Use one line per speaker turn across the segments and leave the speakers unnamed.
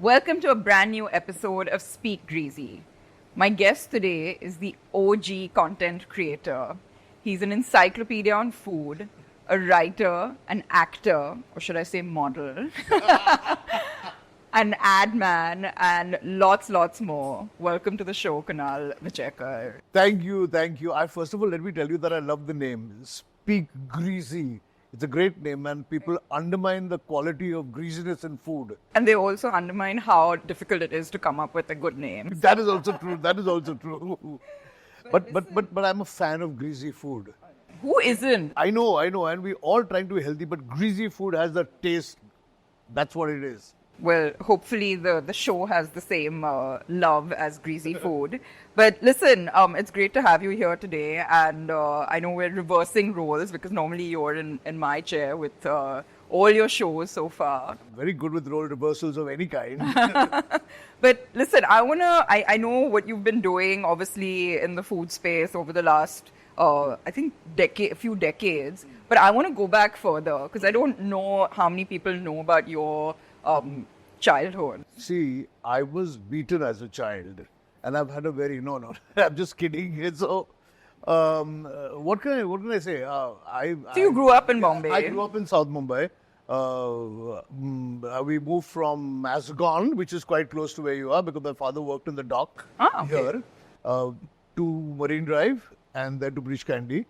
Welcome to a brand new episode of Speak Greasy. My guest today is the OG content creator. He's an encyclopedia on food, a writer, an actor, or should I say model, an ad man, and lots more. Welcome to the show, Kunal Vijayakar.
Thank you. First of all, let me tell you that I love the name. Speak Greasy. It's a great name, and people undermine the quality of greasiness in food.
And they also undermine how difficult it is to come up with a good name.
That is also true. But I'm a fan of greasy food.
Who isn't?
I know, and we all trying to be healthy, but greasy food has the taste. That's what it is.
Well, hopefully the show has the same love as greasy food. But listen, it's great to have you here today. And I know we're reversing roles because normally you're in my chair with all your shows so far.
Very good with role reversals of any kind.
But listen, I know what you've been doing, obviously, in the food space over the last, I think, few decades. But I want to go back further because I don't know how many people know about your childhood.
See, I was beaten as a child, and I've had a very I'm just kidding. So, what can I say?
So you grew up in Bombay.
I grew up in South Bombay. We moved from Mazgon, which is quite close to where you are, because my father worked in the dock here, to Marine Drive, and then to British Candy,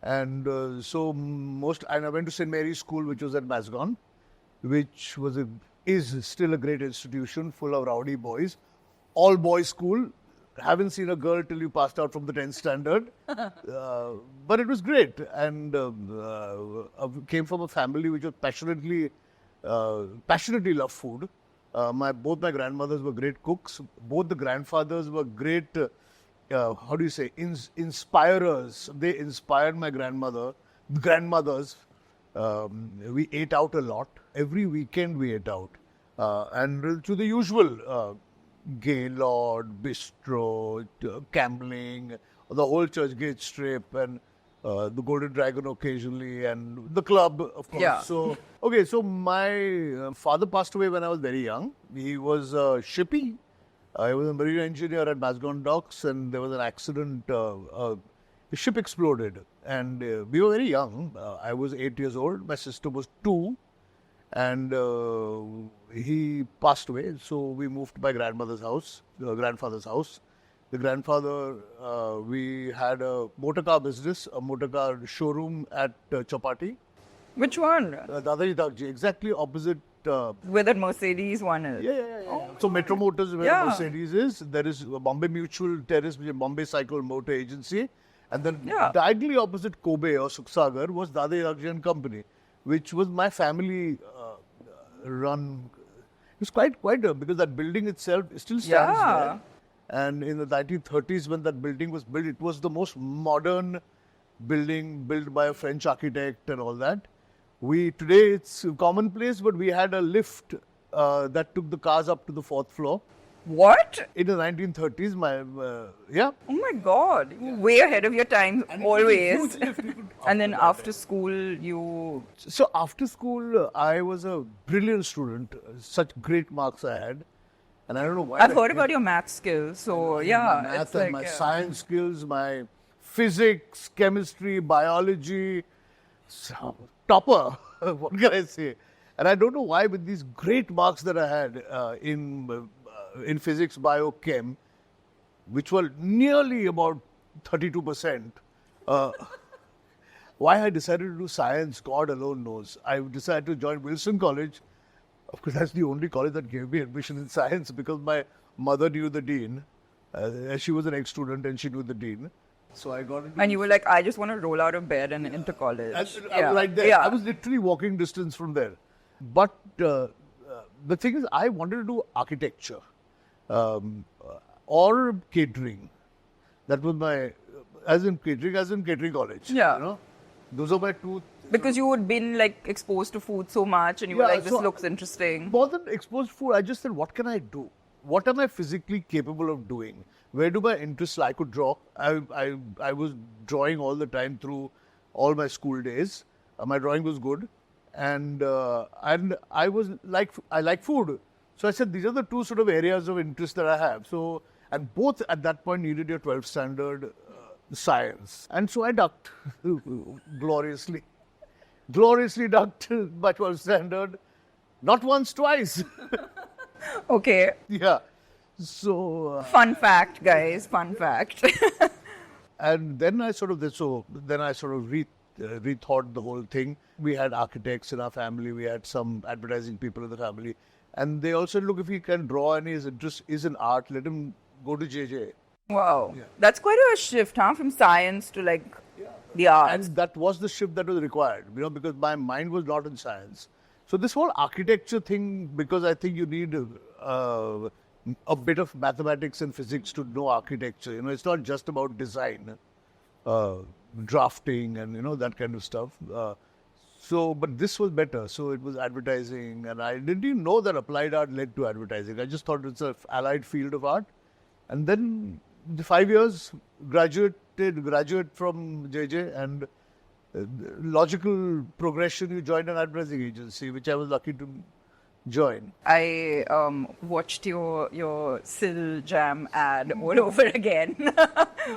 and I went to St. Mary's School, which was at Mazgon, which is still a great institution full of rowdy boys. All boys school. Haven't seen a girl till you passed out from the 10th standard. But it was great. And I came from a family which was passionately loved food. Both my grandmothers were great cooks. Both the grandfathers were great, inspirers. They inspired my grandmothers. We ate out a lot. Every weekend we ate out. And to the usual, Gaylord, Bistro, Cambling, the whole Churchgate Strip, and the Golden Dragon occasionally, and the club, of course.
Yeah.
So my father passed away when I was very young. He was shipping. I was a marine engineer at Mazgon Docks, and there was an accident. The ship exploded, and we were very young. I was 8 years old. My sister was 2, and he passed away. So we moved to my grandfather's house. The grandfather, we had a motor car business, a motor car showroom at Chapati.
Which one?
Dadaji Dakji, exactly opposite.
Where that Mercedes one is.
Yeah. Oh. So Metro Motors, where Mercedes is, there is Bombay Mutual Terrace, which is Bombay Cycle Motor Agency. And then diagonally opposite Kobe or Suksagar was Dada Dakji and Company, which was my family run. It was quite because that building itself still stands there. And in the 1930s, when that building was built, it was the most modern building built by a French architect and all that. Today it's commonplace, but we had a lift that took the cars up to the 4th floor.
What?
In the 1930s,
Oh my God, you were way ahead of your time, always. And then after school,
So after school, I was a brilliant student. Such great marks I had. And I don't know why.
I've heard about your math skills, so
my math and my science skills, my physics, chemistry, biology, topper. What can I say? And I don't know why, with these great marks that I had in physics, bio, chem, which were nearly about 32%, why I decided to do science, God alone knows. I decided to join Wilson College. Of course, that's the only college that gave me admission in science, because my mother knew the dean. She was an ex-student and she knew the dean. So I got into...
And you were like, I just want to roll out of bed and into college.
I was right there. I was literally walking distance from there. But the thing is, I wanted to do architecture or catering. That was my, as in catering college.
Yeah.
You know? Those are my two...
Because you had been like exposed to food so much and you were like, this looks interesting.
More than exposed food, I just said, what can I do? what am I physically capable of doing? Where do my interests lie? I could draw. I was drawing all the time through all my school days. My drawing was good, and I like food. So I said these are the two sort of areas of interest that I have. So, and both at that point needed your 12th standard science, and so I ducked gloriously ducked my 12th standard, not once, twice.
Okay.
Yeah. So
Fun fact, guys. Fun fact.
and then I sort of rethought the whole thing. We had architects in our family. We had some advertising people in the family, and they all said, "Look, if he can draw and his interest is in art, let him go to JJ."
Wow.
Yeah.
That's quite a shift, huh? From science to like the arts.
And that was the shift that was required, because my mind was not in science. So this whole architecture thing, because I think you need a bit of mathematics and physics to know architecture. It's not just about design, drafting, and that kind of stuff. But this was better. So it was advertising, and I didn't even know that applied art led to advertising. I just thought it's an allied field of art. And then the 5 years, graduate from JJ, and logical progression, you joined an advertising agency, which I was lucky to join.
I watched your Sil Jam ad all over again.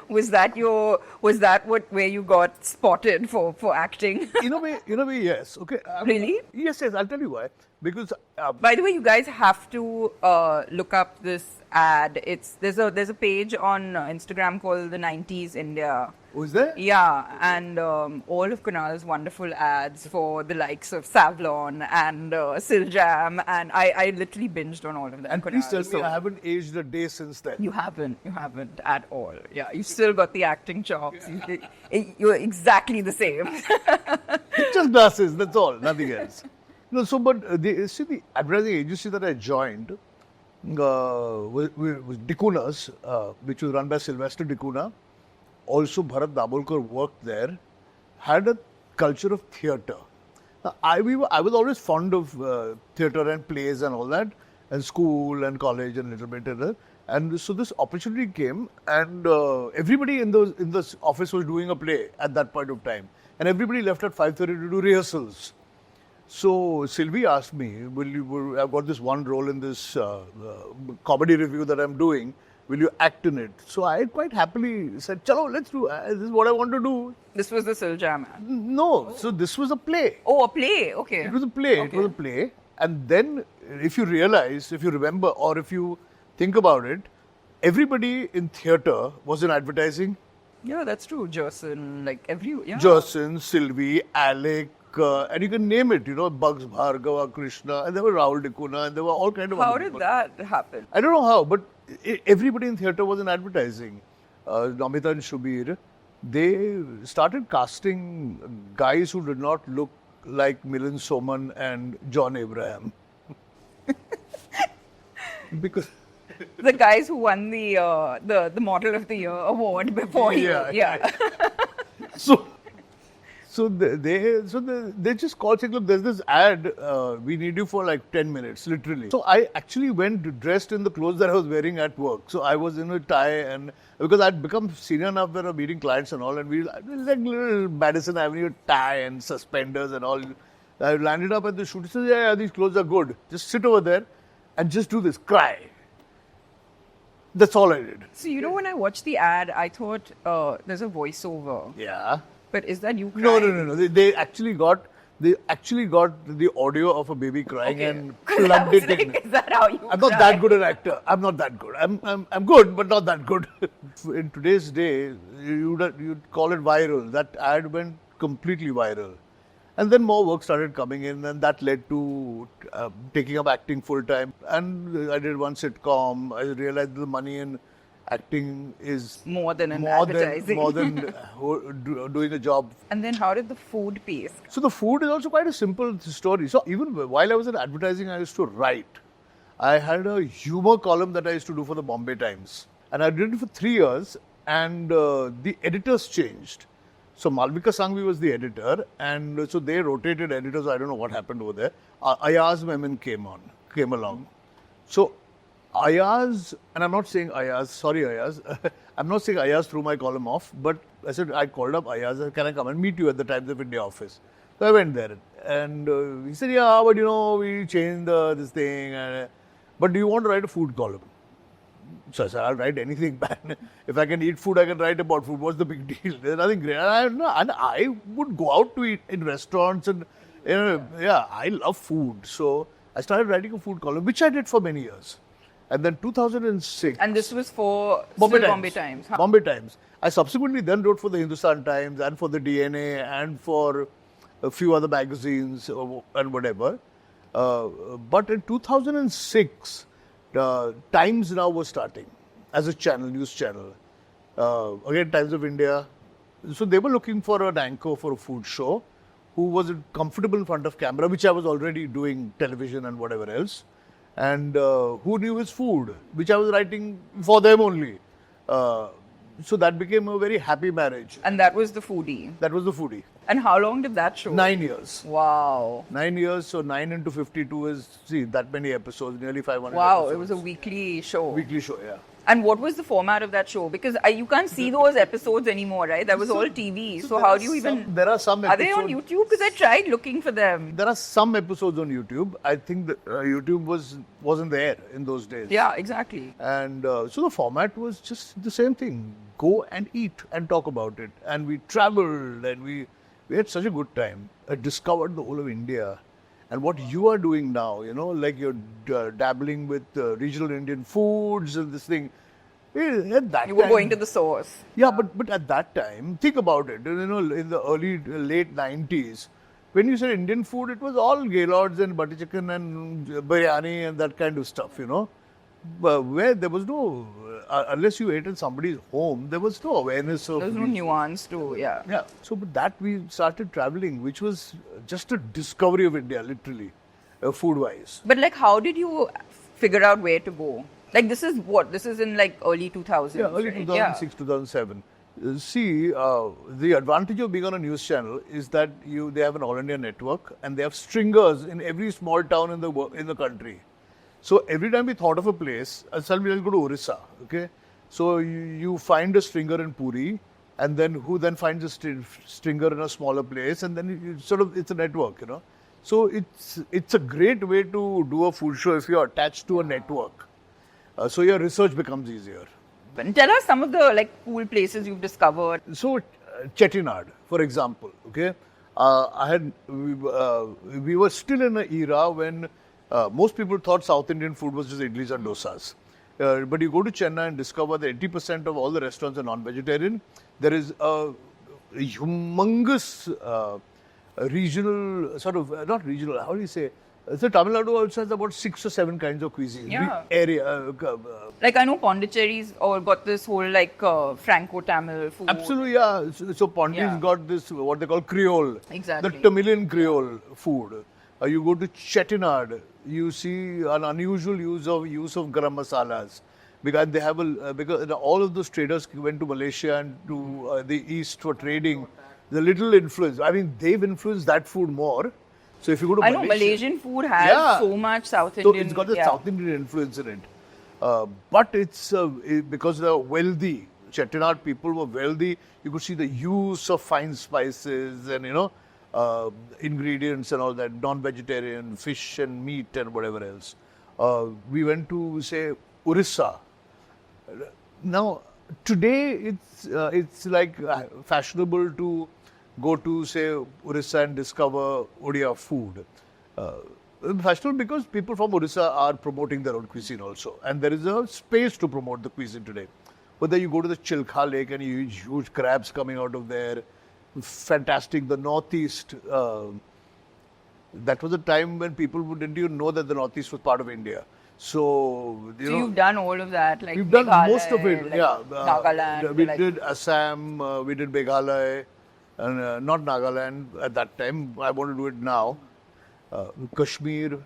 Was that where you got spotted for acting?
In a way, yes. Okay.
Really?
Yes. I'll tell you why. Because
by the way, you guys have to look up this ad. There's a page on Instagram called the 90s India.
Oh, is there?
Yeah, and all of Kunal's wonderful ads for the likes of Savlon and Sil Jam, and I literally binged on all of them.
And
Kunal,
please tell me I haven't aged a day since then.
You haven't at all. Yeah, you still got the acting chops. You're exactly the same.
It's just glasses, that's all, nothing else. The advertising agency that I joined was Dicuna's, which was run by Sylvester Dicuna. Also, Bharat Dabolkar worked there, had a culture of theatre. I was always fond of theatre and plays and all that, and school and college and little bit. And so this opportunity came, and everybody in the office was doing a play at that point of time. And everybody left at 5:30 to do rehearsals. So Sylvie asked me, I've got this one role in this comedy review that I'm doing. Will you act in it? So I quite happily said, "Chalo, let's do. This is what I want to do."
This was the Sil Jam ad.
No, so this was a play.
Oh, a play. Okay.
It was a play.
Okay.
It was a play. And then, if you realize, if you remember, or if you think about it, everybody in theatre was in advertising.
Yeah, that's true. Jerson,
Jerson, Sylvie, Alec, and you can name it, Bugs Bhargava, Krishna, and there were Rahul Dicuna, and there were all kind of
How did that happen?
I don't know how, but everybody in theatre was in advertising. Namita and Shubir, they started casting guys who did not look like Milind Soman and John Abraham. Because
the guys who won the Model of the Year award before you. Yeah.
So they just called saying, "Look, there's this ad. We need you for like 10 minutes, literally." So I actually went dressed in the clothes that I was wearing at work. So I was in a tie, and because I'd become senior enough where I'm meeting clients and all, and we like little Madison Avenue tie and suspenders and all. I landed up at the shoot. He said, "Yeah, these clothes are good. Just sit over there and just do this. Cry." That's all I did.
So when I watched the ad, I thought there's a voiceover.
Yeah.
But is that you crying?
No. They actually got the audio of a baby crying and plugged it in.
Is that how you
I'm not that good an actor. I'm not that good. I'm good, but not that good. In today's day, you'd call it viral. That ad went completely viral. And then more work started coming in, and that led to taking up acting full time. And I did one sitcom. I realized the money in acting is
more than advertising.
More than doing a job.
And then how did the food piece?
So the food is also quite a simple story. So even while I was in advertising, I used to write. I had a humor column that I used to do for the Bombay Times. And I did it for 3 years, and the editors changed. So Malvika Sanghvi was the editor, and so they rotated editors. I don't know what happened over there. Ayaz Memon came along. So Ayaz, and I'm not saying Ayaz, sorry Ayaz, I'm not saying Ayaz threw my column off, but I said, I called up Ayaz, can I come and meet you at the Times of India office? So I went there, and he said, yeah, but we changed this thing, but do you want to write a food column? So I said, I'll write anything, man. If I can eat food, I can write about food. What's the big deal? There's nothing great. And I would go out to eat in restaurants and, I love food. So I started writing a food column, which I did for many years. And then 2006.
And this was for Bombay Times. Huh?
Bombay Times. I subsequently then wrote for the Hindustan Times and for the DNA and for a few other magazines and whatever. But in 2006, Times Now was starting as a channel, news channel. Again, Times of India. So they were looking for an anchor for a food show who was comfortable in front of camera, which I was already doing television and whatever else. And who knew his food, which I was writing for them only. So that became a very happy marriage.
And that was the Foodie.
That was the Foodie.
And how long did that show?
9 years.
Wow.
9 years, so 9 into 52 is, that many episodes, nearly 500
wow,
episodes.
It was a weekly show.
Weekly show, yeah.
And what was the format of that show? Because you can't see those episodes anymore, right? That was all TV. So how do you even...
There are some episodes...
Are they on YouTube? Because I tried looking for them.
There are some episodes on YouTube. I think that YouTube wasn't there in those days.
Yeah, exactly.
And so the format was just the same thing. Go and eat and talk about it. And we traveled and we had such a good time. I discovered the whole of India. And what you are doing now, like you're dabbling with regional Indian foods and this thing. At that
you were
time,
going to the source.
Yeah, but at that time, think about it. In the late 90s, when you said Indian food, it was all gaylords and butter chicken and biryani and that kind of stuff, where there was no, unless you ate in somebody's home, there was no awareness of...
There was no nuance to, yeah.
Yeah, so but that we started traveling, which was just a discovery of India, literally, food-wise.
But how did you figure out where to go? This is what? This is in early 2000s.
Yeah, early
right?
2006, 2007. See, the advantage of being on a news channel is that they have an all-India network and they have stringers in every small town in the country. So every time we thought of a place, let's go to Orissa, okay? So you find a stringer in Puri, and then who then finds a stringer in a smaller place, and then it's a network, So it's a great way to do a food show if you're attached to a network. So your research becomes easier.
Tell us some of the cool places you've discovered.
So Chettinad, for example, okay, we were still in an era when most people thought South Indian food was just idlis and dosas. But you go to Chennai and discover that 80% of all the restaurants are non-vegetarian. There is a humongous regional, not regional, how do you say? So Tamil Nadu also has about 6 or 7 kinds of cuisine.
Yeah.
Area.
I know Pondicherry's got this whole Franco-Tamil food.
Absolutely, yeah. So Pondi's got this, what they call Creole.
Exactly.
The Tamilian Creole food. You go to Chettinad, you see an unusual use of garam masalas. Because they have because all of those traders went to Malaysia and to the East for trading. The little influence. I mean, they've influenced that food more. So if you go to Malaysia,
Malaysian food has so much South Indian.
So it's got the South Indian influence in it. But it's because they're wealthy. Chettinad people were wealthy. You could see the use of fine spices and ingredients and all that, non-vegetarian, fish and meat and whatever else. We went to, say, Orissa. Now, today it's fashionable to go to, say, Orissa and discover Odia food. Fashionable because people from Orissa are promoting their own cuisine also. And there is a space to promote the cuisine today. But then you go to the Chilka Lake and you see huge crabs coming out of there. Fantastic. The Northeast. That was a time when people didn't even know that the Northeast was part of India. So
you've done all of that,
we've done most of it.
Nagaland.
We did Assam, we did Meghalaya, and not Nagaland at that time. I want to do it now. Kashmir,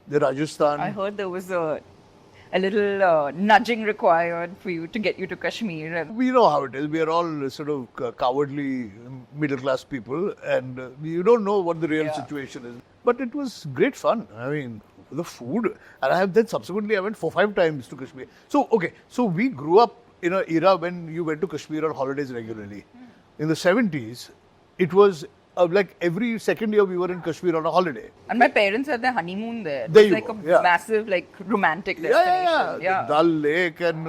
the Rajasthan.
I heard there was a little nudging required for you to get you to Kashmir.
We know how it is. We are all sort of cowardly middle class people, and you don't know what the real situation is. But it was great fun. I mean, the food, and I have then subsequently I went 4-5 times to Kashmir. So okay, so we grew up in an era when you went to Kashmir on holidays regularly. In the 70s, it was like every second year we were in Kashmir on a holiday.
And my parents had their honeymoon there. It
There
was
you
like
go,
a
yeah.
massive, like, romantic
Yeah.
destination.
The Dal Lake and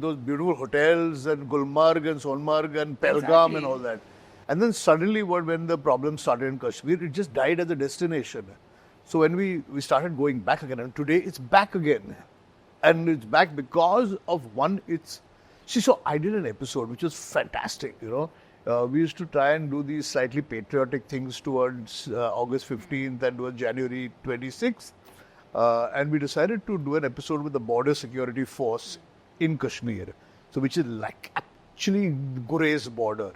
those beautiful hotels and Gulmarg and Sonmarg and Pelgam
Exactly.
and all that. And then suddenly when the problem started in Kashmir, it just died as a destination. So when we started going back again, and today it's back again. And it's back because of one, so I did an episode which was fantastic, we used to try and do these slightly patriotic things towards August 15th and towards January 26th. And we decided to do an episode with the Border Security Force in Kashmir. So which is like actually Gure's border,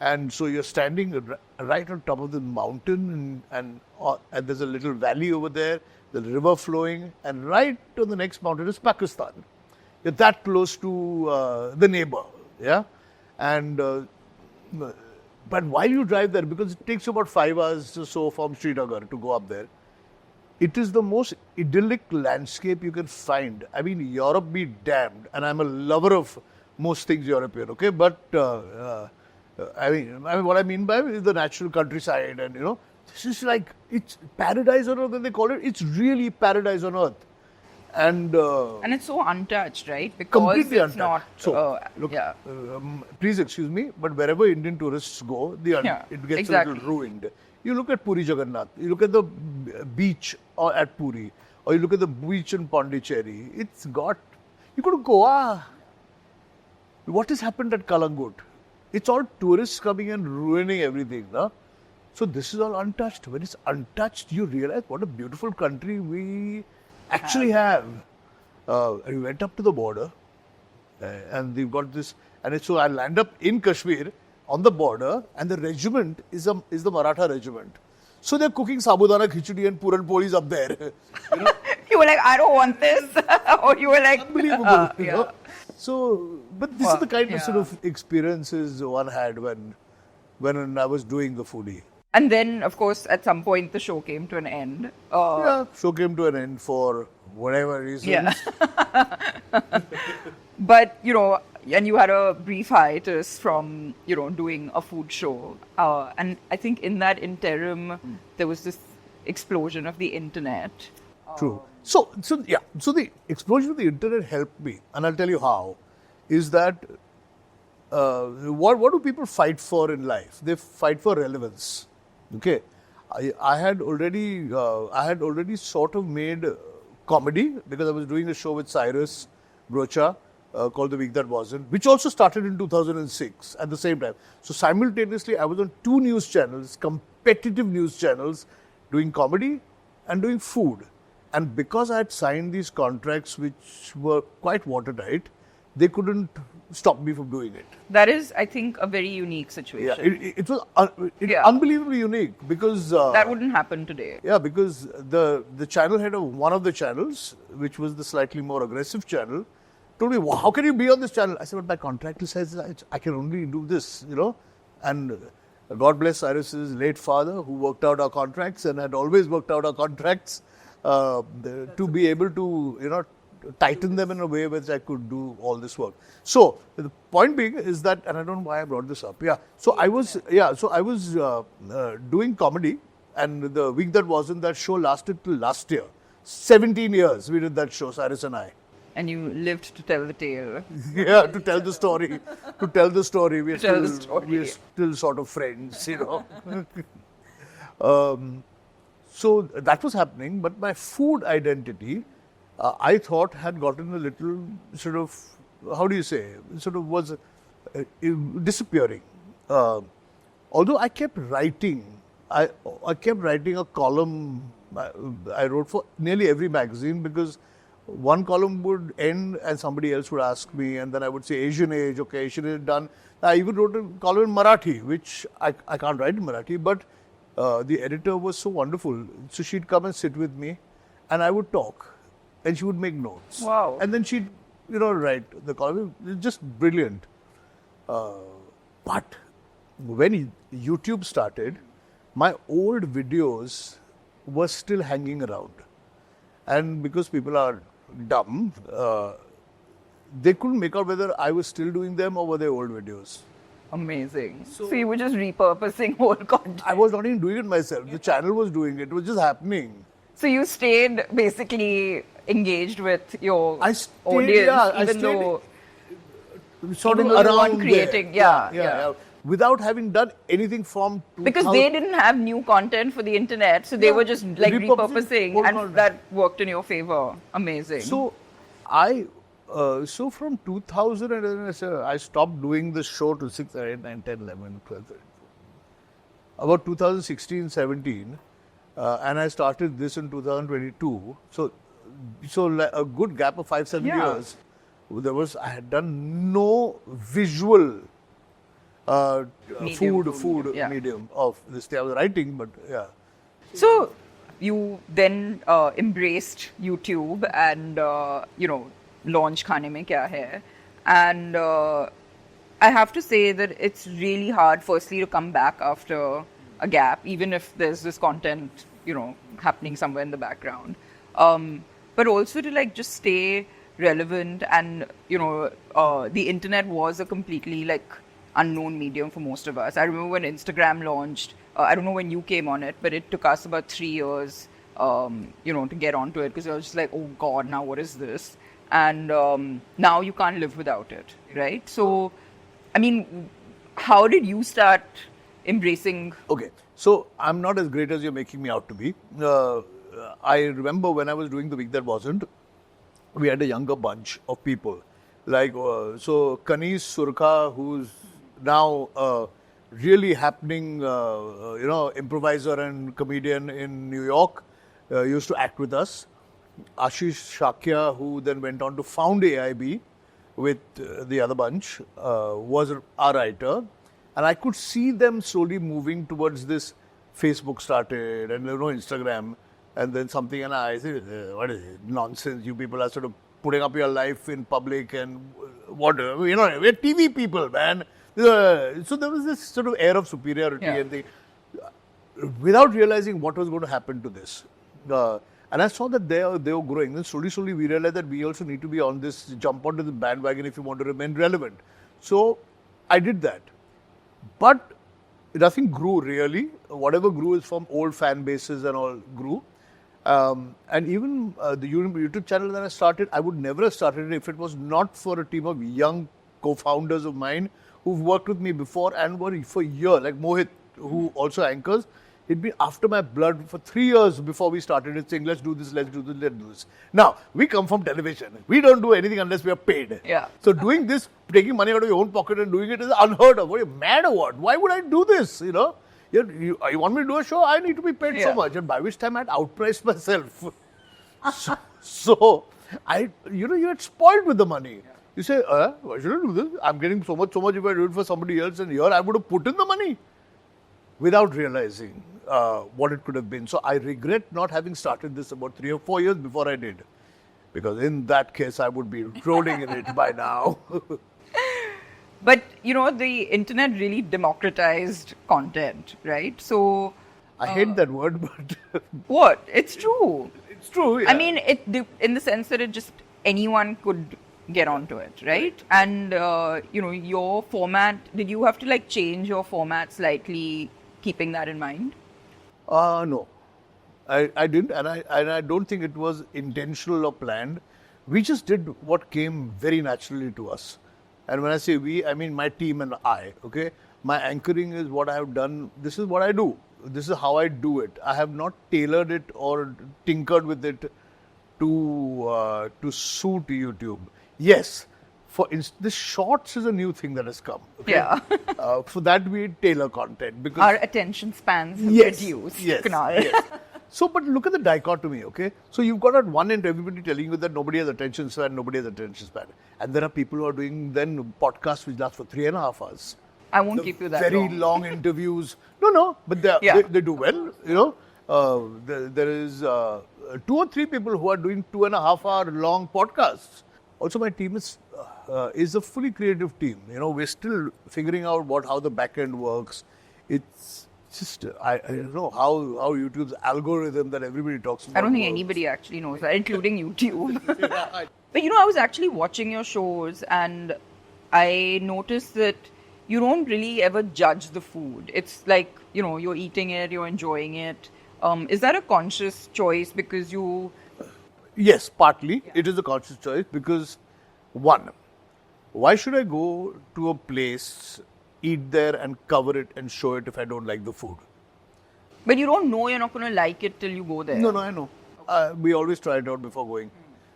And so you're standing right on top of the mountain and there's a little valley over there, the river flowing, and right on the next mountain is Pakistan. You're that close to the neighbor, yeah? And but while you drive there, because it takes you about 5 hours or so from Srinagar to go up there, it is the most idyllic landscape you can find. I mean, Europe be damned, and I'm a lover of most things European, okay? But I mean, what I mean by it is the natural countryside, and this is like, it's paradise on earth, and they call it. It's really paradise on earth, and
it's so untouched, right? Because
completely
it's
untouched.
not.
So, look,
yeah.
Please excuse me, but wherever Indian tourists go, it gets a little ruined. You look at Puri Jagannath, you look at the beach at Puri, or you look at the beach in Pondicherry. It's got. You go to Goa. What has happened at Kalangut? It's all tourists coming and ruining everything, no? So this is all untouched. When it's untouched, you realize what a beautiful country we actually have. We went up to the border, and we've got this. And so I land up in Kashmir on the border, and the regiment is the Maratha regiment. So they're cooking Sabudana, Khichdi, and Puran Polis up there.
You were like, I don't want this, or you were like,
unbelievable.
yeah.
So, but this is the kind of sort of experiences one had when I was doing the Foodie.
And then, of course, at some point, the show came to an end.
Show came to an end for whatever reason.
Yeah. But, and you had a brief hiatus from, doing a food show. And I think in that interim, there was this explosion of the internet.
True. So the explosion of the internet helped me, and I'll tell you how. Is that what do people fight for in life? They fight for relevance. Okay, I had already sort of made comedy because I was doing a show with Cyrus Brocha called The Week That Wasn't, which also started in 2006 at the same time. So simultaneously, I was on 2 news channels, competitive news channels, doing comedy and doing food. And because I had signed these contracts, which were quite watertight, they couldn't stop me from doing it.
That is, I think, a very unique situation.
Yeah, it was unbelievably unique because
that wouldn't happen today.
Yeah, because the channel head of one of the channels, which was the slightly more aggressive channel, told me, well, how can you be on this channel? I said, but my contract says I can only do this, And God bless Cyrus's late father, who worked out our contracts and had always worked out our contracts to be able to, tighten them in a way which I could do all this work. So the point being is that, and I don't know why I brought this up. So I was doing comedy, and The Week That Wasn't, that show lasted till last year. 17 years we did that show, Cyrus and I.
And you lived to tell the tale.
Yeah, to tell the story. We're still sort of friends, So that was happening, but my food identity, I thought had gotten a little sort of, how do you say, sort of was disappearing. Although I kept writing, I kept writing a column. I wrote for nearly every magazine because one column would end and somebody else would ask me, and then I would say Asian Age, okay, Asian Age done. I even wrote a column in Marathi, which I can't write in Marathi, but the editor was so wonderful. So she'd come and sit with me, and I would talk, and she would make notes.
Wow.
And then she'd, write the column. It's just brilliant. But when YouTube started, my old videos was still hanging around. And because people are dumb, they couldn't make out whether I was still doing them or were they old videos.
Amazing. So you were just repurposing old content.
I was not even doing it myself. The channel was doing it. It was just happening.
So you stayed basically engaged with your audience,
though sort of around
creating.
There. Yeah. Without having done anything from
because they didn't have new content for the internet, so they were just like repurposing, and that worked in your favor. Amazing.
So so from 2000, I stopped doing the show to 6, 8, 9, 10, 11, 12, 13. About 2016, 17, and I started this in 2022. So a good gap of 5-7 years. I had done no visual food medium of this thing. I was writing, but yeah.
So you then embraced YouTube and launched Khane Mein Kya Hai, and I have to say that it's really hard, firstly, to come back after a gap, even if there's this content, happening somewhere in the background, but also to like just stay relevant. And the internet was a completely like unknown medium for most of us. I remember when Instagram launched. I don't know when you came on it, but it took us about 3 years, to get onto it, because I was just like, oh God, now what is this? And now you can't live without it, right? So, I mean, how did you start embracing?
Okay, so I'm not as great as you're making me out to be. I remember when I was doing The Week That Wasn't, we had a younger bunch of people. Like, so Kanis Surka, who's now really happening, improviser and comedian in New York, used to act with us. Ashish Shakya, who then went on to found AIB with the other bunch, was our writer. And I could see them slowly moving towards this. Facebook started and Instagram, and then something, and I said, what is it? Nonsense. You people are sort of putting up your life in public and whatever. We're TV people, man. So there was this sort of air of superiority and thing, without realizing what was going to happen to this. And I saw that they were growing. Then slowly we realized that we also need to be on this, jump onto the bandwagon if you want to remain relevant. So I did that. But nothing grew really. Whatever grew is from old fan bases and all grew. And even the YouTube channel that I started, I would never have started it if it was not for a team of young co-founders of mine who've worked with me before and were for a year, like Mohit, who also anchors. He'd been after my blood for 3 years before we started it, saying, let's do this. Now, we come from television. We don't do anything unless we are paid.
Yeah.
So doing this, taking money out of your own pocket and doing it is unheard of. What, are you mad or what? Why would I do this? You want me to do a show? I need to be paid so much. And by which time I'd outpriced myself. So you had spoiled with the money. You say, why should I do this? I'm getting so much if I do it for somebody else, and here I would have put in the money without realizing what it could have been. So I regret not having started this about 3 or 4 years before I did. Because in that case, I would be rolling in it by now.
But, the internet really democratized content, right? So...
I hate that word, but...
What? It's true.
It's true, yeah.
I mean, in the sense that it just... Anyone could get onto it, right? And, your format... Did you have to, change your format slightly, keeping that in mind?
No. I didn't, and I don't think it was intentional or planned. We just did what came very naturally to us. And when I say we, I mean my team and I, okay? My anchoring is what I have done. This is what I do. This is how I do it. I have not tailored it or tinkered with it to suit YouTube. Yes, the shorts is a new thing that has come. Okay?
Yeah.
For that, we tailor content. Because
our attention spans have reduced, Kunal.
Yes. So, but look at the dichotomy, okay? So you've got at one end everybody telling you that nobody has attention span, and there are people who are doing then podcasts which last for 3.5 hours.
I won't keep you that
very long interviews. No, but they do well. There is 2 or 3 people who are doing 2.5 hour long podcasts. Also, my team is a fully creative team. We're still figuring out how the back end works. It's just I don't know how YouTube's algorithm that everybody talks about.
I don't think
works.
anybody actually knows that, including YouTube. But I was actually watching your shows and I noticed that you don't really ever judge the food. It's like, you're eating it, you're enjoying it. Is that a conscious choice because you...
Yes, partly. Yeah. It is a conscious choice because, one, why should I go to a place, eat there and cover it and show it if I don't like the food?
But you don't know you're not going to like it till you go there.
No, I know. We always try it out before going.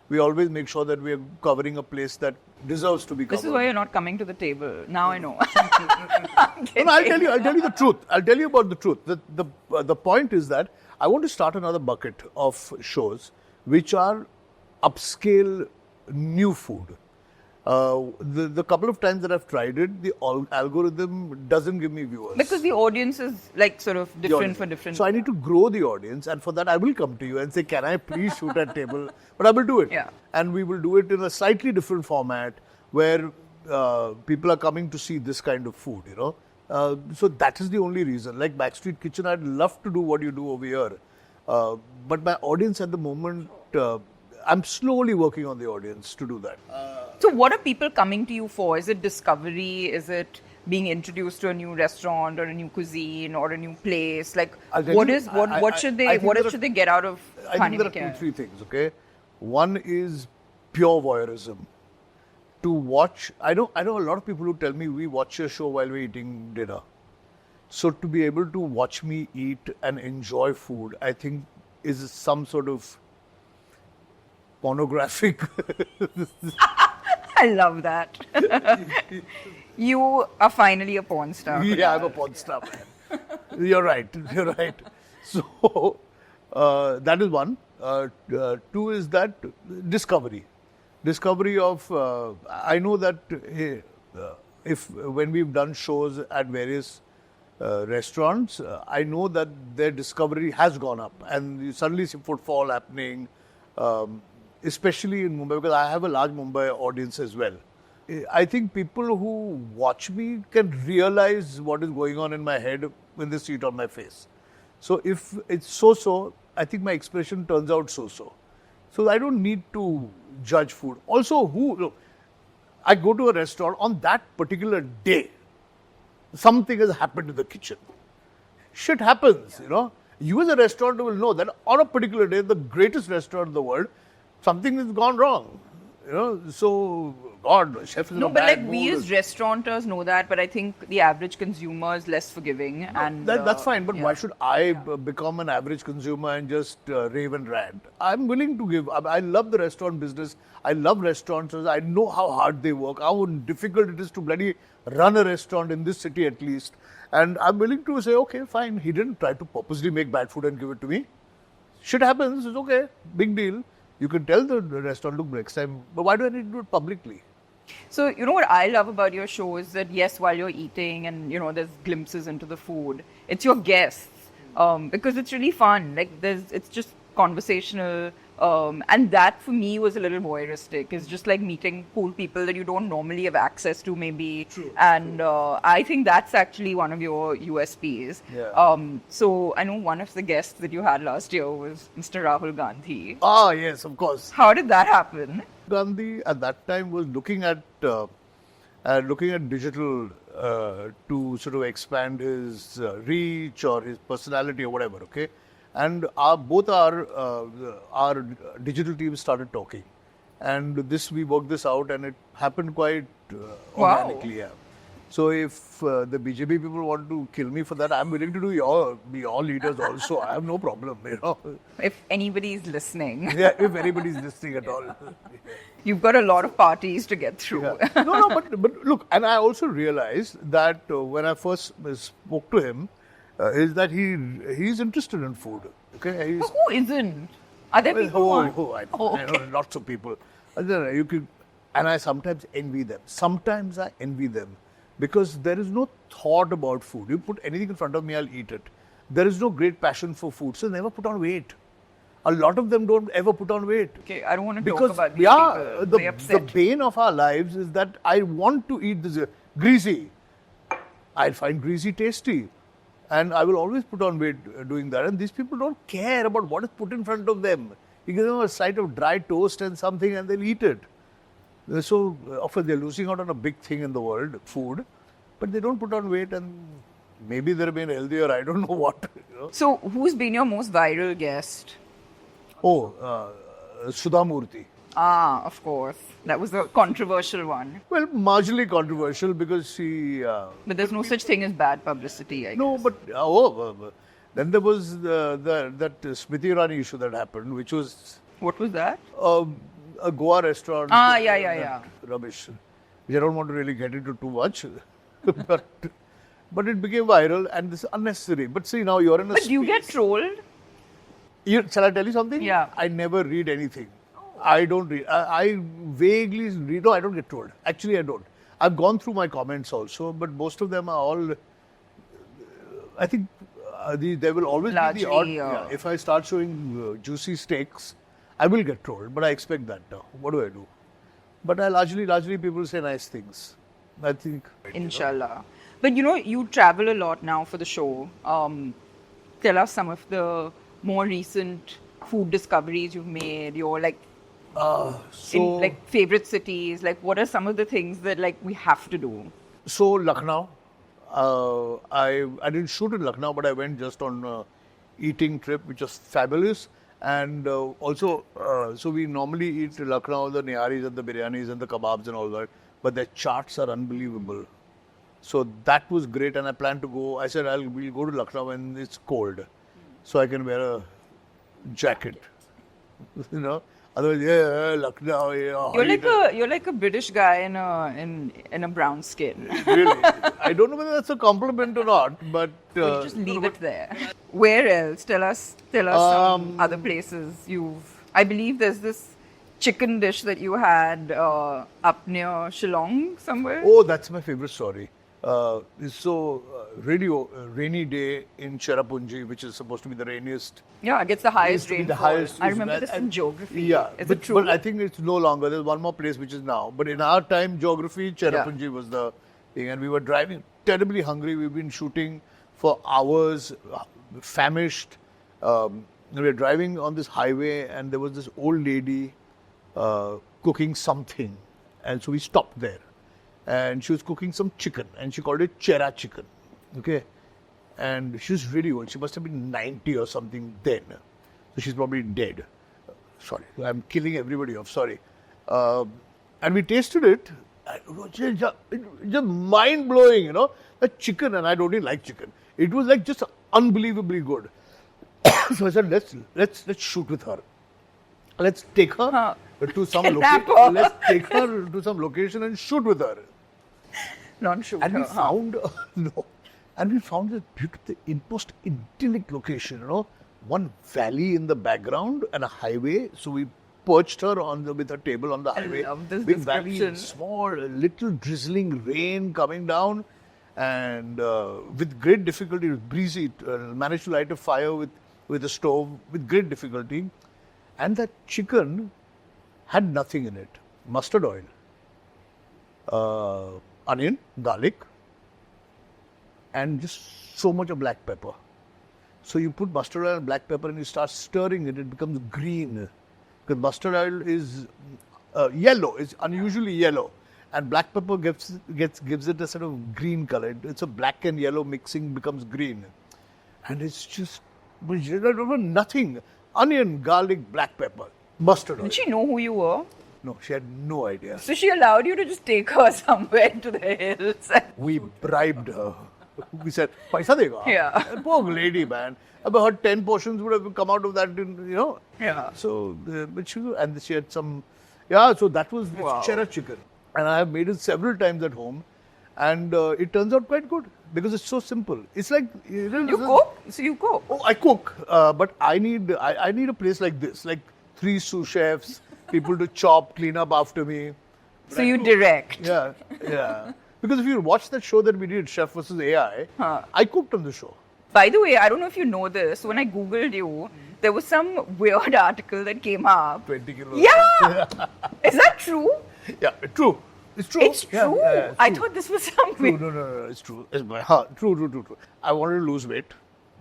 We always make sure that we are covering a place that deserves to be covered.
This is why you're not coming to the table. Now I know.
No, I'll tell you the truth. I'll tell you about the truth. The point is that I want to start another bucket of shows which are upscale new food. The couple of times that I've tried it, the algorithm doesn't give me viewers.
Because the audience is like sort of different for different.
So I need to grow the audience, and for that I will come to you and say, can I please shoot at table? But I will do it.
Yeah.
And we will do it in a slightly different format where people are coming to see this kind of food, So that is the only reason. Like Backstreet Kitchen, I'd love to do what you do over here. But my audience at the moment, I'm slowly working on the audience to do that.
So what are people coming to you for? Is it discovery? Is it being introduced to a new restaurant or a new cuisine or a new place? Like what should they get out of
I think there are 2-3 things, okay? One is pure voyeurism. To watch, I know a lot of people who tell me we watch your show while we're eating dinner. So to be able to watch me eat and enjoy food, I think is some sort of pornographic.
I love that. You are finally a porn star.
Yeah, I'm a porn star, man. You're right. So that is one. Two is that discovery. Discovery of, I know that when we've done shows at various restaurants, I know that their discovery has gone up and you suddenly see footfall happening, especially in Mumbai, because I have a large Mumbai audience as well. I think people who watch me can realize what is going on in my head when they see it on my face. So if it's so-so, I think my expression turns out so-so. So I don't need to judge food. Also, I go to a restaurant on that particular day, something has happened in the kitchen. Shit happens, You as a restaurateur will know that on a particular day, the greatest restaurant in the world, something has gone wrong. So, God, chef is in a bad mood.
We as restaurateurs know that, but I think the average consumer is less forgiving. And
that's fine, but why should I become an average consumer and just rave and rant? I'm willing to give. I love the restaurant business. I love restaurateurs. I know how hard they work, how difficult it is to bloody run a restaurant in this city at least. And I'm willing to say, okay, fine, he didn't try to purposely make bad food and give it to me. Shit happens, it's okay, big deal. You can tell the restaurant, look, next time, but why do I need to do it publicly?
So, what I love about your show is that, yes, while you're eating and, there's glimpses into the food, it's your guests. Because it's really fun. It's just conversational. And that for me was a little voyeuristic. It's just like meeting cool people that you don't normally have access to, maybe.
True.
And I think that's actually one of your USPs.
Yeah.
So I know one of the guests that you had last year was Mr. Rahul Gandhi.
Ah, yes, of course.
How did that happen?
Gandhi at that time was looking at digital to sort of expand his reach or his personality or whatever. Okay. And both our digital teams started talking, and we worked this out, and it happened quite organically. Yeah. So if the BJP people want to kill me for that, I'm willing to be all leaders also. I have no problem,
If anybody's listening.
Yeah, if anybody's listening at all.
You've got a lot of parties to get through.
Yeah. No, but look, and I also realized that when I first spoke to him, is that he's interested in food. Okay,
who isn't? Are there people?
I know lots of people. And I sometimes envy them. Sometimes I envy them because there is no thought about food. You put anything in front of me, I'll eat it. There is no great passion for food, so they never put on weight. A lot of them don't ever put on weight.
Okay, I don't want to talk about these people.
The bane of our lives is that I want to eat this greasy. I find greasy tasty. And I will always put on weight doing that. And these people don't care about what is put in front of them. You give them a slice of dry toast and something and they'll eat it. So, of course, they're losing out on a big thing in the world, food. But they don't put on weight and maybe they're being healthier. I don't know what.
So, who's been your most viral guest?
Oh, Sudha Murthy.
Ah, of course. That was a controversial one.
Well, marginally controversial because she...
But there's no such thing as bad publicity, I
No,
guess.
but then there was that Smriti Irani issue that happened, which was
What was that?
a Goa restaurant.
Ah, yeah.
Rubbish. Which I don't want to really get into too much. but it became viral and this is unnecessary. But see, now you're in a
But you get trolled?
Shall I tell you something?
Yeah.
I never read anything. I don't read. I vaguely read. No, I don't get trolled. Actually, I don't. I've gone through my comments also, but most of them are all. I think there will always be the odd.
Largely,
If I start showing juicy steaks, I will get trolled. But I expect that now. What do I do? But I largely people say nice things. I think.
Inshallah. But you travel a lot now for the show. Tell us some of the more recent food discoveries you've made. Your favorite cities. Like, what are some of the things that we have to do?
So Lucknow, I didn't shoot in Lucknow, but I went just on eating trip, which was fabulous. And also, so we normally eat Lucknow, the niharis and the biryanis and the kebabs and all that. But their charts are unbelievable. So that was great, and I plan to go. I said we'll go to Lucknow when it's cold, so I can wear a jacket. Otherwise, Lucknow.
You're like a British guy in a brown skin.
Really, I don't know whether that's a compliment or not, but
We'll just leave it there. Where else? Tell us some other places I believe there's this chicken dish that you had up near Shillong somewhere.
Oh, that's my favorite story. Really rainy day in Cherrapunji, which is supposed to be the rainiest.
Yeah, it gets the highest
Used to be the
rainfall.
highest-
I remember this in geography.
Yeah,
Is
but,
it true?
but I think it's no longer. There's one more place which is now. But in our time, geography, Cherrapunji was the thing. And we were driving terribly hungry. We've been shooting for hours, famished. We were driving on this highway and there was this old lady cooking something. And so we stopped there. And she was cooking some chicken and she called it Chera chicken. Okay. And she was really old. She must have been 90 or something then. So she's probably dead. Sorry, I'm killing everybody off. Sorry. And we tasted it. It's just mind blowing, The chicken, and I don't even like chicken. It was like just unbelievably good. So I said, let's shoot with her. Let's take her to some location. Let's take her to some location and shoot with her.
Not shoot
And
her.
we found And we found this beautiful, most idyllic location, one valley in the background and a highway. So we perched her with a table on the highway.
I love this
Big
description.
valley, small, little drizzling rain coming down, and with great difficulty, it was breezy. Managed to light a fire with a stove with great difficulty, and that chicken had nothing in it: mustard oil, onion, garlic, and just so much of black pepper. So you put mustard oil and black pepper and you start stirring it, it becomes green. Because mustard oil is yellow, it's unusually yellow. And black pepper gives it a sort of green color. It's a black and yellow mixing becomes green. And it's just nothing. Onion, garlic, black pepper, mustard oil.
Did she know who you were?
No, she had no idea.
So she allowed you to just take her somewhere to the hills.
We bribed her. We said, Paisa dega?
Yeah.
Poor lady, man. About her 10 portions would have come out of that,
Yeah.
So, but she had some, so that was this
Wow.
Chera chicken. And I have made it several times at home. And it turns out quite good because it's so simple. It's like...
You cook? So you cook?
Oh, I cook. But I need a place like this, like 3 sous chefs, people to chop, clean up after me.
So you direct?
Yeah. Because if you watch that show that we did, Chef vs. AI, I cooked on the show.
By the way, I don't know if you know this. When I Googled you, there was some weird article that came up.
20 kilos.
Yeah! Is that true?
Yeah, true. It's true.
It's true.
It's
I
true.
thought this was something.
True, no, it's true. It's my heart. True. I wanted to lose weight,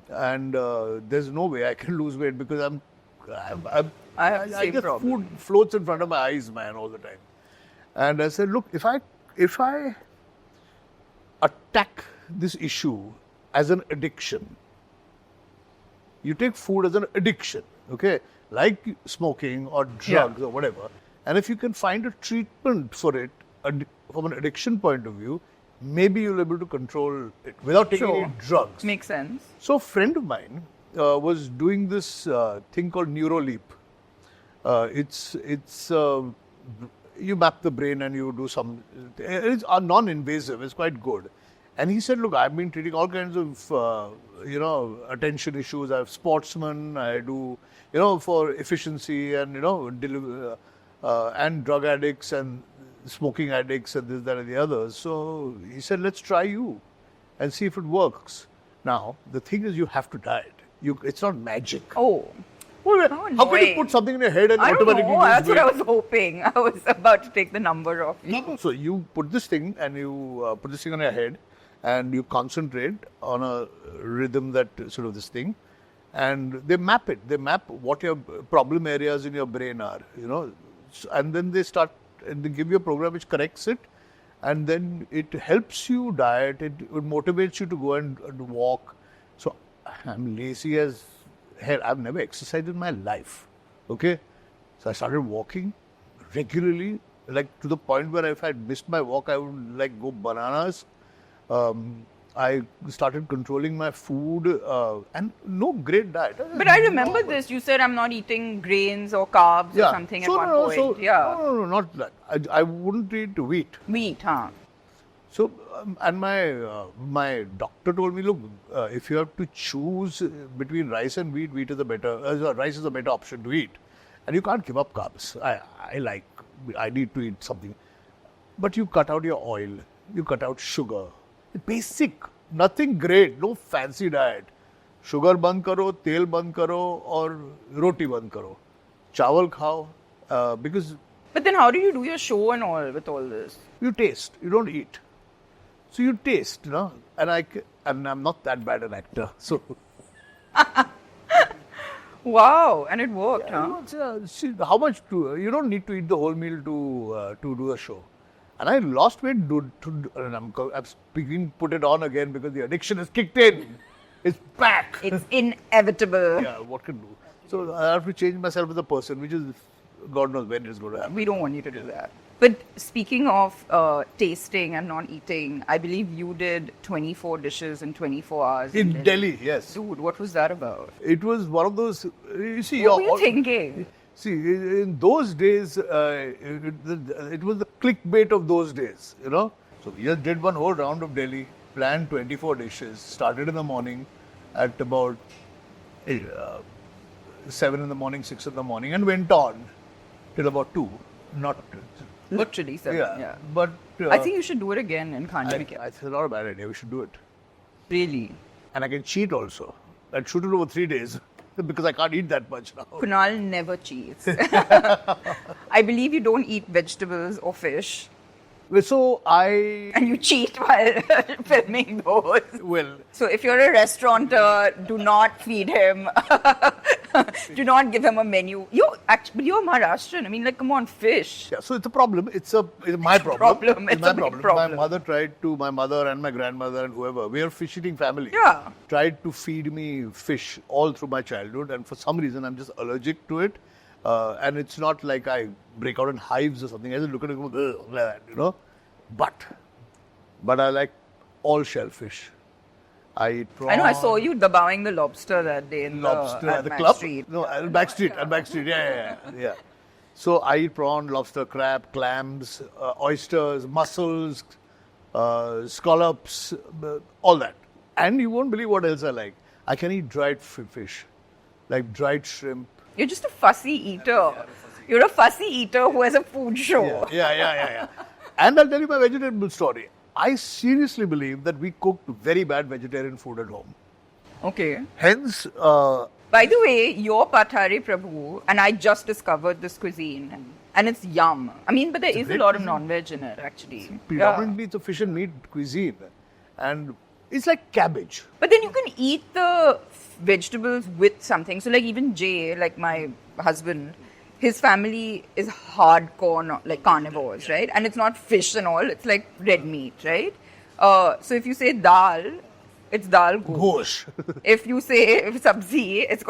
and there's no way I can lose weight because
I have the
I
same
just
problem.
food floats in front of my eyes, man, all the time. And I said, look, if I attack this issue as an addiction, you take food as an addiction, okay, like smoking or drugs or whatever, and if you can find a treatment for it from an addiction point of view, maybe you'll be able to control it without taking any drugs.
Makes sense.
So a friend of mine was doing this thing called Neuroleap. It's you map the brain and you do some. It's non-invasive. It's quite good. And he said, "Look, I've been treating all kinds of attention issues. I have sportsmen. I do for efficiency and and drug addicts and smoking addicts and this, that, and the others." So he said, "Let's try you and see if it works." Now the thing is, you have to diet. It's not magic.
Oh.
Well,
How
how can you
annoying.
put something in your head and
I don't
automatically
know.
lose
That's what
weight?
I was hoping. I was about to take the number off.
So you put this thing and you put this thing on your head and you concentrate on a rhythm that sort of this thing, and they map it. They map what your problem areas in your brain are, and then they start and they give you a program which corrects it, and then it helps you diet. It motivates you to go and walk. So I'm lazy as hell. I've never exercised in my life. Okay, so I started walking regularly, like to the point where if I missed my walk, I would like go bananas. I started controlling my food and no great diet.
But I remember this. You said I'm not eating grains or carbs or something at one point.
No, not that. I wouldn't eat wheat.
Wheat, huh?
So, and my doctor told me, look, if you have to choose between rice and wheat, rice is a better option to eat, and you can't give up carbs. I need to eat something, but you cut out your oil, you cut out sugar, basic, nothing great, no fancy diet. Sugar band karo, tel band karo, or roti band karo, chawal khao, because.
But then how do you do your show and all with all this?
You taste, you don't eat. So you taste, and I'm not that bad an actor. So
Wow, and it worked, huh?
See, how much you don't need to eat the whole meal to do a show. And I lost weight, and I'm speaking, put it on again because the addiction has kicked in. It's back.
It's inevitable.
Yeah, what can do? So I have to change myself as a person, which is God knows when it's going to happen.
We don't want you to do that. But speaking of tasting and not eating, I believe you did 24 dishes in 24 hours.
In Delhi, yes.
Dude, what was that about?
It was one of those, you see.
What were you thinking?
See, in those days, it was the clickbait of those days, So we just did one whole round of Delhi, planned 24 dishes, started in the morning at about 7 in the morning, 6 in the morning, and went on till about 2.
Literally, seven. Yeah.
But
I think you should do it again in Khanji.
It's not a bad idea. We should do it.
Really?
And I can cheat also. I'd shoot it over 3 days because I can't eat that much now.
Kunal never cheats. I believe you don't eat vegetables or fish.
So
And you cheat while filming those.
Well.
So if you're a restaurateur, do not feed him. Do not give him a menu. You're Maharashtrian. I mean, come on, fish.
Yeah, so it's a problem. It's my problem.
It's a big problem.
My mother and my grandmother and whoever, we are a fish eating family.
Yeah.
Tried to feed me fish all through my childhood, and for some reason I'm just allergic to it. And it's not like I break out in hives or something. I just look at it and go, like that, But I like all shellfish. I eat prawn.
I know, I saw you dabawing the lobster that day in
at the
Mac
club?
Street.
No, at Back Street. At Back Street, yeah. So I eat prawn, lobster, crab, clams, oysters, mussels, scallops, all that. And you won't believe what else I like. I can eat dried fish, like dried shrimp.
You're just a fussy eater. You're a fussy eater who has a food show.
Yeah. And I'll tell you my vegetable story. I seriously believe that we cooked very bad vegetarian food at home.
Okay.
Hence,
By the way, your Pathare Prabhu, and I just discovered this cuisine, and And it's yum. I mean, but there
It's a
is a
great
lot of
cuisine.
non-veg in it, actually.
Predominantly, it's a fish and meat cuisine. And it's like cabbage.
But then you can eat the vegetables with something. So, like, even Jay, like my husband, his family is hardcore, like, carnivores, right? And it's not fish and all, it's like red meat, right? So, if you say dal, it's dal
Ghosh.
If you say sabzi, it's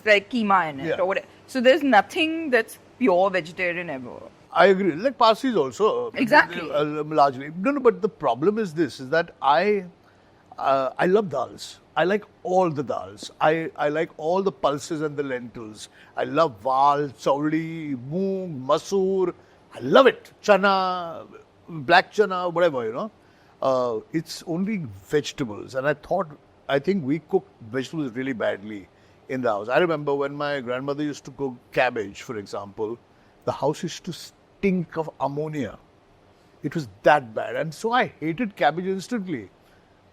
like keema in it.
Yeah.
Or whatever. So, there's nothing that's pure vegetarian ever.
I agree. Like Parsis also.
Exactly.
Largely. No, but the problem is this, is that I love dals. I like all the dals. I like all the pulses and the lentils. I love val, chaudi, moong, masoor. I love it. Chana, black chana, whatever, it's only vegetables. And I think we cook vegetables really badly in the house. I remember when my grandmother used to cook cabbage, for example, the house used to stink of ammonia. It was that bad. And so I hated cabbage instantly.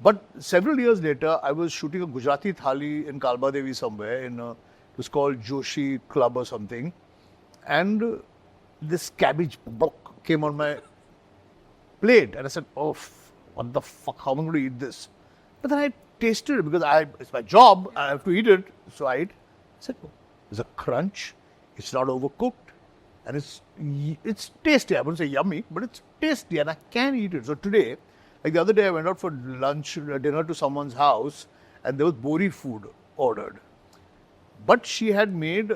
But several years later, I was shooting a Gujarati thali in Kalba Devi somewhere. It was called Joshi Club or something. And this cabbage came on my plate. And I said, oh, what the fuck? How am I going to eat this? But then I tasted it because it's my job. I have to eat it. So I ate. I said, oh, there's a crunch. It's not overcooked. And it's tasty. I wouldn't say yummy, but it's tasty and I can eat it. So today, like the other day, I went out for lunch, dinner to someone's house, and there was bori food ordered. But she had made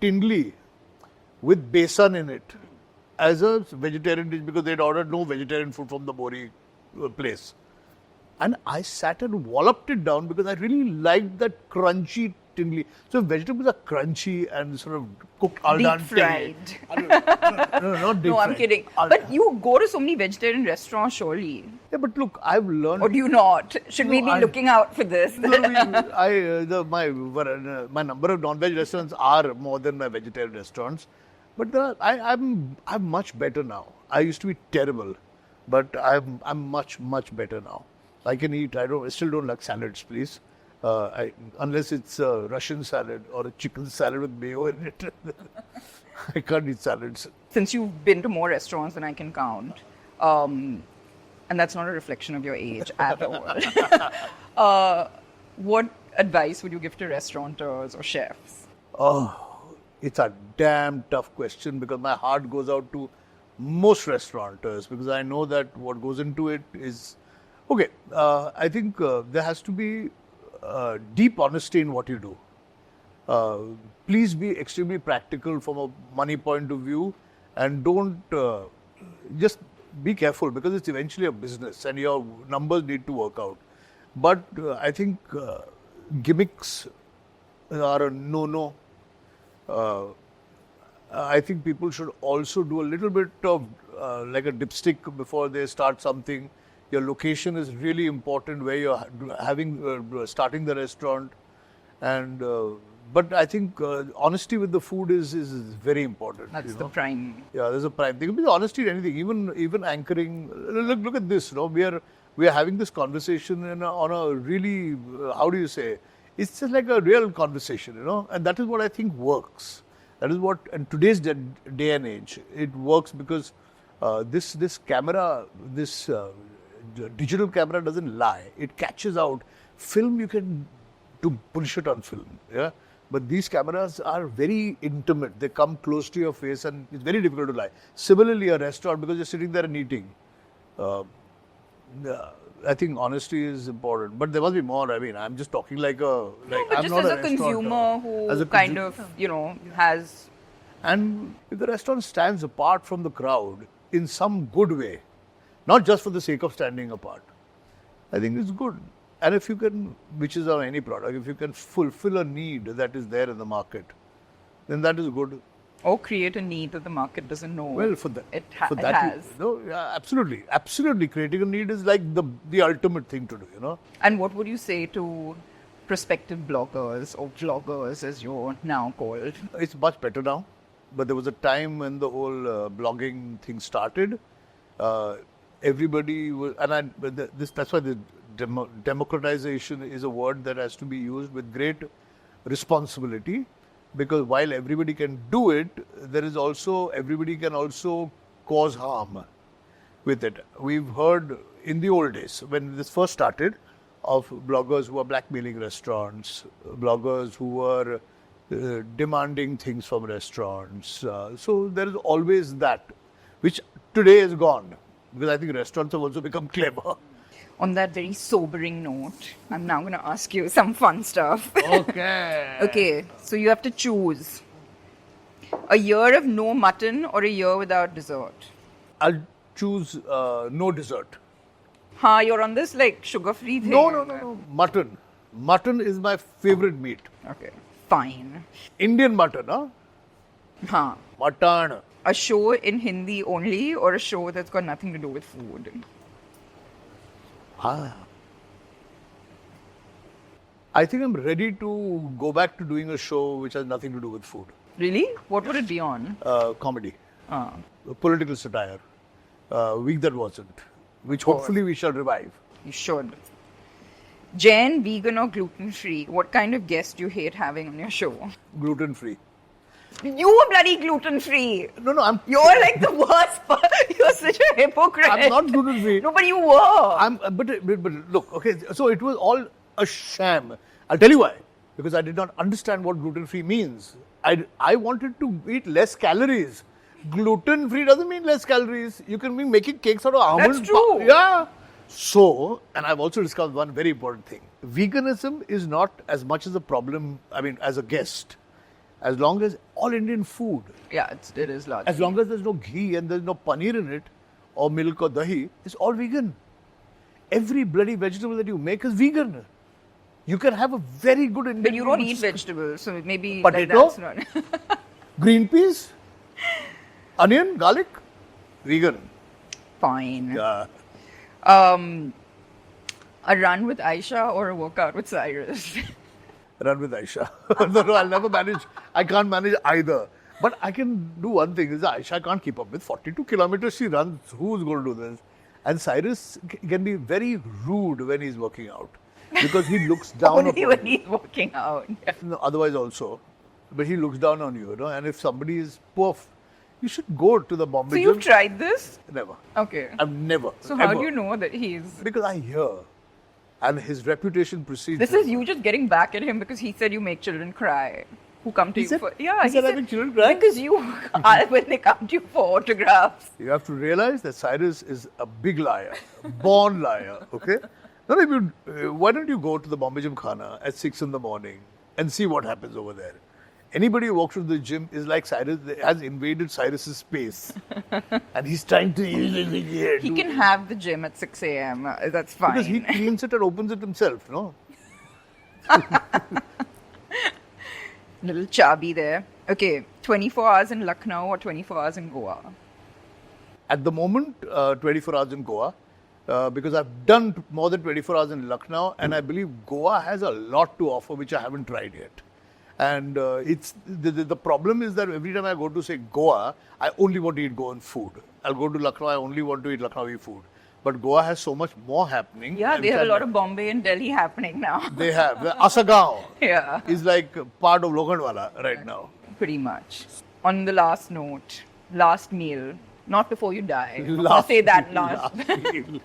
tindli with besan in it as a vegetarian dish because they'd ordered no vegetarian food from the bori place. And I sat and walloped it down because I really liked that crunchy tindli. So vegetables are crunchy and sort of cooked al dente.
Deep fried.
No, not deep
No, I'm
fried.
kidding. But you go to so many vegetarian restaurants, surely.
Yeah, but look, I've learned.
Or do you not? Should we be looking out for this?
My number of non-veg restaurants are more than my vegetarian restaurants, but I'm much better now. I used to be terrible, but I'm much better now. I can eat. I still don't like salads, please. Unless it's a Russian salad or a chicken salad with mayo in it. I can't eat salads.
Since you've been to more restaurants than I can count, and that's not a reflection of your age at all. What advice would you give to restaurateurs or chefs?
Oh, it's a damn tough question because my heart goes out to most restaurateurs because I know that what goes into it is okay. I think there has to be deep honesty in what you do. Please be extremely practical from a money point of view and don't just be careful because it's eventually a business and your numbers need to work out. But I think gimmicks are a no-no. I think people should also do a little bit of like a dipstick before they start something. Your location is really important where you're starting the restaurant. And but I think honesty with the food is very important.
That's the prime.
Yeah, there's a prime thing. Because honesty in anything, even anchoring. Look at this. We are having this conversation on a really how do you say? It's just like a real conversation, and that is what I think works. That is what in today's day and age it works because this camera, this digital camera doesn't lie. It catches out. Film you can do bullshit on film, yeah. But these cameras are very intimate. They come close to your face and it's very difficult to lie. Similarly, a restaurant, because you're sitting there and eating, I think honesty is important. But there must be more. I mean, I'm just talking like
No, but
I'm
just
not
as
a
a consumer who
As a
kind
consumer.
of, has...
And if the restaurant stands apart from the crowd in some good way, not just for the sake of standing apart, I think it's good. And if you can, which is on any product, if you can fulfill a need that is there in the market, then that is good.
Or create a need that the market doesn't know.
Well, for that,
it
has. Yeah, absolutely. Creating a need is like the ultimate thing to do,
And what would you say to prospective bloggers or vloggers, as you're now called?
It's much better now, but there was a time when the whole blogging thing started. Everybody was, that's why the democratization is a word that has to be used with great responsibility. Because while everybody can do it, everybody can also cause harm with it. We've heard in the old days, when this first started, of bloggers who were blackmailing restaurants, bloggers who were demanding things from restaurants. So there is always that, which today is gone, because I think restaurants have also become clever.
On that very sobering note, I'm now going to ask you some fun stuff.
Okay.
Okay, so you have to choose a year of no mutton or a year without dessert.
I'll choose no dessert.
You're on this like sugar-free thing.
No. Mutton. Mutton is my favorite meat.
Okay, fine.
Indian mutton, huh? Mutton.
A show in Hindi only or a show that's got nothing to do with food?
I think I'm ready to go back to doing a show which has nothing to do with food.
Really? What would it be on?
Comedy. Political satire. Week that wasn't. Which hopefully we shall revive.
You should. Jain, vegan or gluten-free? What kind of guest do you hate having on your show?
Gluten-free.
You were bloody gluten-free.
No,
You're like the worst. You're such a hypocrite.
I'm not gluten-free.
No, but you were.
But look, okay, so it was all a sham. I'll tell you why. Because I did not understand what gluten-free means. I wanted to eat less calories. Gluten-free doesn't mean less calories. You can be making cakes out of almonds.
That's true.
Yeah. So, and I've also discovered one very important thing. Veganism is not as much as a problem, as a guest. As long as all Indian food.
Yeah, it is large.
As long as there's no ghee and there's no paneer in it, or milk or dahi, it's all vegan. Every bloody vegetable that you make is vegan. You can have a very good Indian.
But you don't eat vegetables, so maybe
potato,
that's not.
green peas, onion, garlic, vegan.
Fine.
Yeah.
A run with Aisha or a workout with Cyrus?
Run with Aisha. No, I'll never manage. I can't manage either. But I can do one thing. Is Aisha can't keep up with 42 kilometers she runs. Who's going to do this? And Cyrus can be very rude when he's working out. Because he looks down
Only when he's working out. Yeah.
No, otherwise also. But he looks down on you, And if somebody is poor, you should go to the Bombay
So
gym.
you've tried this?
Never.
Okay.
I've never.
So how do you know that he's...
Because I hear. And his reputation precedes
This
him.
is you just getting back at him because he said you make children cry. Who come to
He
you
said-
for... Yeah,
he said I make children cry?
Because you... when they come to you for autographs.
You have to realize that Cyrus is a big liar. Born liar, okay? Now, why don't you go to the Bombay Gymkhana at 6 in the morning and see what happens over there? Anybody who walks into the gym is like Cyrus has invaded Cyrus's space. And he's trying to use it.
He can have the gym at 6 a.m. That's fine.
Because he cleans it and opens it himself, no?
Little chubby there. Okay, 24 hours in Lucknow or 24 hours in Goa?
At the moment, 24 hours in Goa. Because I've done more than 24 hours in Lucknow. And I believe Goa has a lot to offer which I haven't tried yet. And it's the problem is that every time I go to, say, Goa, I only want to eat Goan food. I'll go to Lucknow, I only want to eat Lucknowi food. But Goa has so much more happening.
Yeah, they have a lot of Bombay and Delhi happening now.
They have. The Asagaon is like part of Lokhandwala right now.
Pretty much. On the last note, last meal, not before you die. I'll say that last.
meal.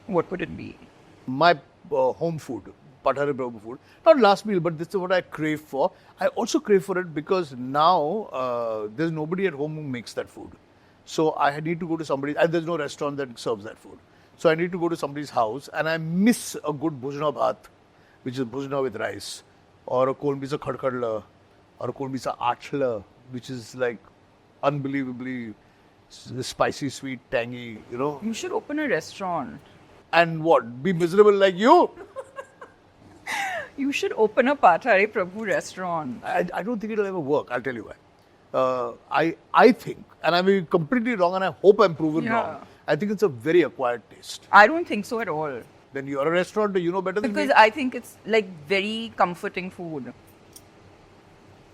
What would it be?
My home food. Pathare Prabhu food. Not last meal, but this is what I crave for. I also crave for it because now there's nobody at home who makes that food. So I need to go to somebody, and there's no restaurant that serves that food. So I need to go to somebody's house, and I miss a good bhujna bhat, which is bhujna with rice, or a kolmisa khadkadla, or a kolmisa achla, which is like unbelievably spicy, sweet, tangy,
You should open a restaurant.
And what? Be miserable like you?
You should open a Pathare Prabhu restaurant.
I don't think it'll ever work. I'll tell you why. I think, and I may be completely wrong, and I hope I'm proven wrong. I think it's a very acquired taste.
I don't think so at all.
Then you're a restaurant, you know better than me.
Because I think it's like very comforting food.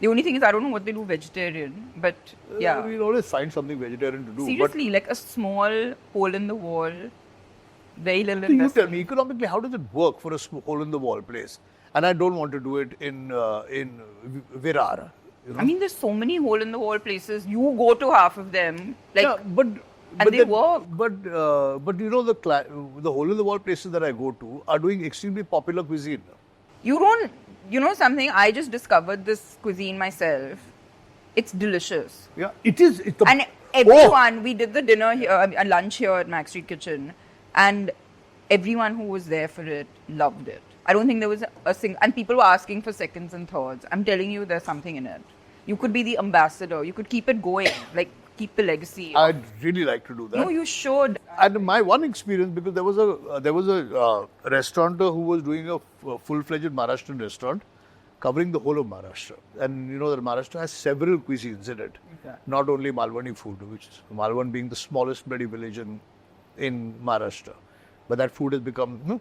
The only thing is I don't know what they do vegetarian, but yeah.
We'll always find something vegetarian to do.
Seriously, like a small hole in the wall, very little
You tell me, economically, how does it work for a hole in the wall place? And I don't want to do it in Virar. You know?
I mean, there's so many hole-in-the-wall places. You go to half of them. Like,
yeah, but
they work.
But you know, the hole-in-the-wall places that I go to are doing extremely popular cuisine.
You don't, you know something? I just discovered this cuisine myself. It's delicious.
Yeah, it is.
And everyone, we did the dinner here, lunch here at Max Street Kitchen, and everyone who was there for it loved it. I don't think there was a single, and people were asking for seconds and thirds. I'm telling you, there's something in it. You could be the ambassador. You could keep it going, like keep the legacy.
I'd really like to do that.
No, you should.
And my one experience, because there was a restaurateur who was doing a full-fledged Maharashtrian restaurant, covering the whole of Maharashtra. And you know that Maharashtra has several cuisines in it. Okay. Not only Malwani food, which is Malwan being the smallest bloody village in Maharashtra. But that food has become...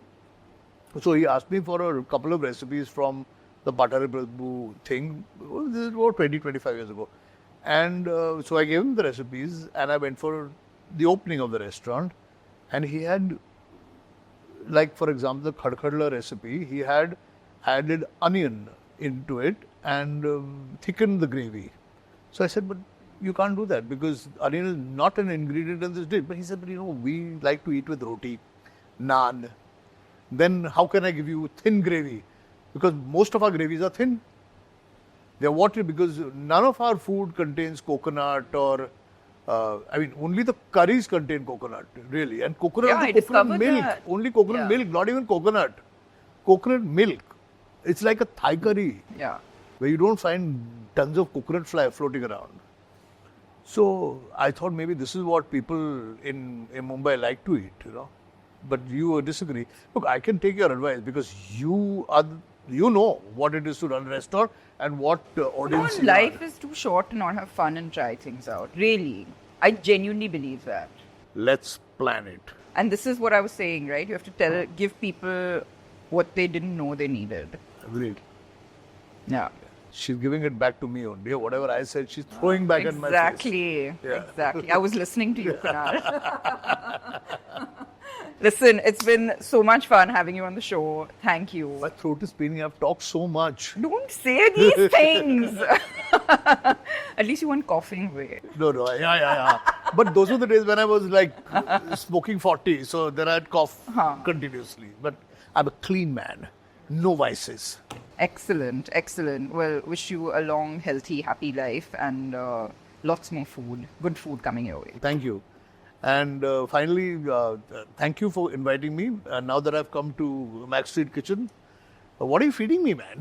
So he asked me for a couple of recipes from the Patare Prabhu thing. This is about 20-25 years ago. And so I gave him the recipes and I went for the opening of the restaurant. And he had, like for example, the khadkhadla recipe, he had added onion into it and thickened the gravy. So I said, but you can't do that because onion is not an ingredient in this dish. But he said, but you know, we like to eat with roti, naan. Then how can I give you thin gravy? Because most of our gravies are thin. They're watery because none of our food contains coconut or, only the curries contain coconut, really. And coconut, coconut milk, only coconut milk, not even coconut. Coconut milk. It's like a Thai curry.
Yeah.
Where you don't find tons of coconut fly floating around. So I thought maybe this is what people in Mumbai like to eat, you know. But you disagree. Look, I can take your advice because you know what it is to run a restaurant and what audience.
No, life is too short to not have fun and try things out. Really. I genuinely believe that.
Let's plan it.
And this is what I was saying, right? You have to give people what they didn't know they needed.
Agreed.
Yeah.
She's giving it back to me only. Whatever I said, she's throwing back at my face.
Exactly. Yeah. Exactly. I was listening to you, Kunal. Listen, it's been so much fun having you on the show. Thank you.
My throat is paining. I've talked so much.
Don't say these things. At least you weren't coughing away.
No. Yeah. But those were the days when I was like smoking 40. So then I'd cough continuously. But I'm a clean man. No vices.
Excellent. Well, wish you a long, healthy, happy life and lots more food. Good food coming your way.
Thank you. And finally, thank you for inviting me. And now that I've come to Max Street Kitchen, what are you feeding me, man?